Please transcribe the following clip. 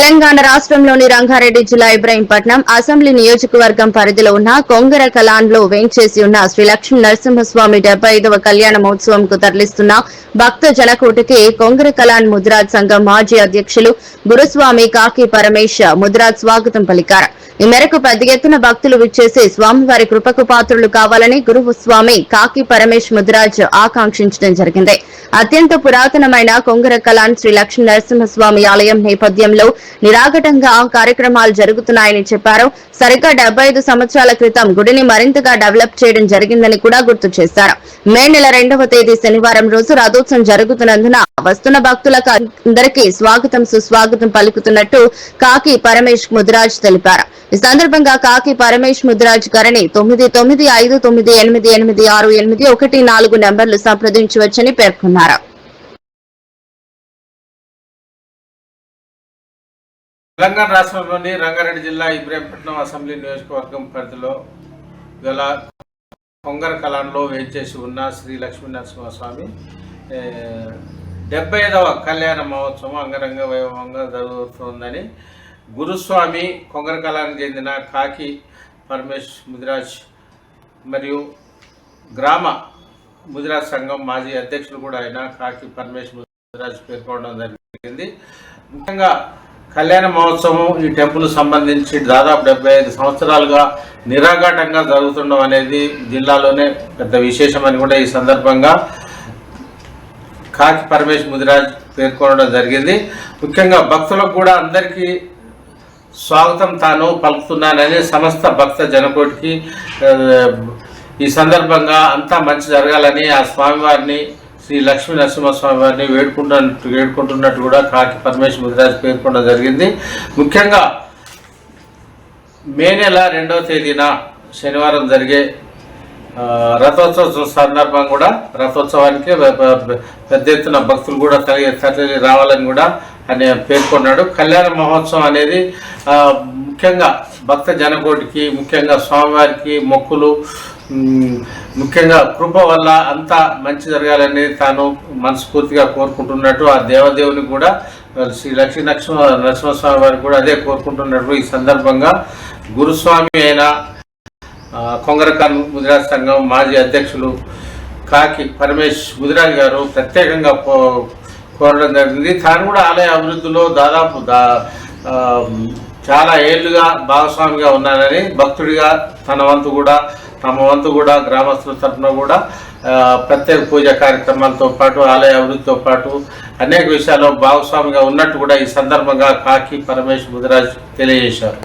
తెలంగాణ రాష్ట్రంలోని రంగారెడ్డి జిల్లా ఇబ్రహీంపట్నం అసెంబ్లీ నియోజకవర్గం పరిధిలో ఉన్న కొంగర కలాన్లో వేంచేసి ఉన్న శ్రీ లక్ష్మీ నరసింహస్వామి 75వ కళ్యాణ మహోత్సవంకు తరలిస్తున్న భక్త జనకోటికి కొంగర కలాన్ ముద్రాజ్ సంఘం మాజీ అధ్యక్షులు గురుస్వామి కాకి పరమేశ్ ముద్రాజ్ స్వాగతం పలికారు. ఈ మేరకు పెద్ద ఎత్తున భక్తులు విచ్చేసి స్వామివారి కృపకు పాత్రులు కావాలని గురుస్వామి కాకి పరమేశ్ ముద్రాజ్ ఆకాంక్షించడం జరిగింది. అత్యంత పురాతనమైన కొంగర కలాన్ శ్రీ లక్ష్మీ నరసింహస్వామి ఆలయం నేపథ్యంలో నిరాఘటంగా కార్యక్రమాలు జరుగుతున్నాయని చెప్పారు. సరిగ్గా 75 సంవత్సరాల క్రితం గుడిని మరింతగా డెవలప్ చేయడం జరిగిందని కూడా గుర్తు చేశారు. మే నెల 2వ తేదీ శనివారం రోజు రథోత్సవం జరుగుతున్నందున వస్తున్న భక్తులకు అందరికీ స్వాగతం సుస్వాగతం పలుకుతున్నట్టు కాకి పరమేశ్ ముద్రాజ్ తెలిపారు. ఈ సందర్భంగా కాకి పరమేశ్ ముద్రాజ్ గారిని 9959888681 నెంబర్లు సంప్రదించవచ్చని పేర్కొన్నారు. తెలంగాణ రాష్ట్రంలోని రంగారెడ్డి జిల్లా ఇబ్రహీంపట్నం అసెంబ్లీ నియోజకవర్గం పరిధిలో గల కొంగర కలాన్లో వేంచేసి ఉన్న శ్రీ లక్ష్మీ నరసింహస్వామి 75వ కళ్యాణ మహోత్సవం అంగరంగ వైభవంగా జరుగుతుందని గురుస్వామి కొంగర కలానికి చెందిన కాకి పరమేశ్ ముదిరాజ్ మరియు గ్రామ ముదిరాజ్ సంఘం మాజీ అధ్యక్షులు కూడా అయిన కాకి పరమేశ్ ముదిరాజ్ పేర్కొనడం జరిగింది. ముఖ్యంగా కళ్యాణ మహోత్సవం ఈ టెంపుల్ సంబంధించి దాదాపు 75 సంవత్సరాలుగా నిరాఘాటంగా జరుగుతుండడం అనేది జిల్లాలోనే పెద్ద విశేషమని కూడా ఈ సందర్భంగా కాకి పరమేశ్ ముదిరాజ్ పేర్కొనడం జరిగింది. ముఖ్యంగా భక్తులకు కూడా అందరికీ స్వాగతం తాను పలుకుతున్నానని సమస్త భక్త జనకోటికి ఈ సందర్భంగా అంతా మంచి జరగాలని ఆ స్వామివారిని శ్రీ లక్ష్మీ నరసింహస్వామి వారిని వేడుకుంటున్నట్టు కూడా కాకి పరమేశ్ ముదిరాజ్ పేర్కొనడం జరిగింది. ముఖ్యంగా మే నెల 2వ తేదీన శనివారం జరిగే రథోత్సవ సందర్భం కూడా రథోత్సవానికి పెద్ద ఎత్తున భక్తులు కూడా తరలి రావాలని కూడా ఆయన పేర్కొన్నాడు. కళ్యాణ మహోత్సవం అనేది ముఖ్యంగా భక్త జనకోటికి ముఖ్యంగా స్వామివారికి మొక్కులు ముఖ్యంగా కృప వల్ల అంతా మంచి జరగాలని తాను మనస్ఫూర్తిగా కోరుకుంటున్నట్టు ఆ దేవదేవుని కూడా శ్రీ లక్ష్మీ నరసింహస్వామి వారికి కూడా అదే కోరుకుంటున్నట్టు ఈ సందర్భంగా గురుస్వామి అయిన కొంగర కలాన్ ముదిరాజ్ సంఘం మాజీ అధ్యక్షులు కాకి పరమేశ్ ముదిరాజ్ గారు ప్రత్యేకంగా కోరడం జరిగింది. తాను కూడా ఆలయ అభివృద్ధిలో దాదాపు చాలా ఏళ్లుగా భాగస్వామిగా ఉన్నానని భక్తుడిగా తమ వంతు కూడా గ్రామస్తుల తరఫున కూడా ప్రత్యేక పూజా కార్యక్రమాలతో పాటు ఆలయ అభివృద్ధితో పాటు అనేక విషయాల్లో భాగస్వామిగా ఉన్నట్టు కూడా ఈ సందర్భంగా కాకి పరమేశ్ ముదిరాజ్ తెలియజేశారు.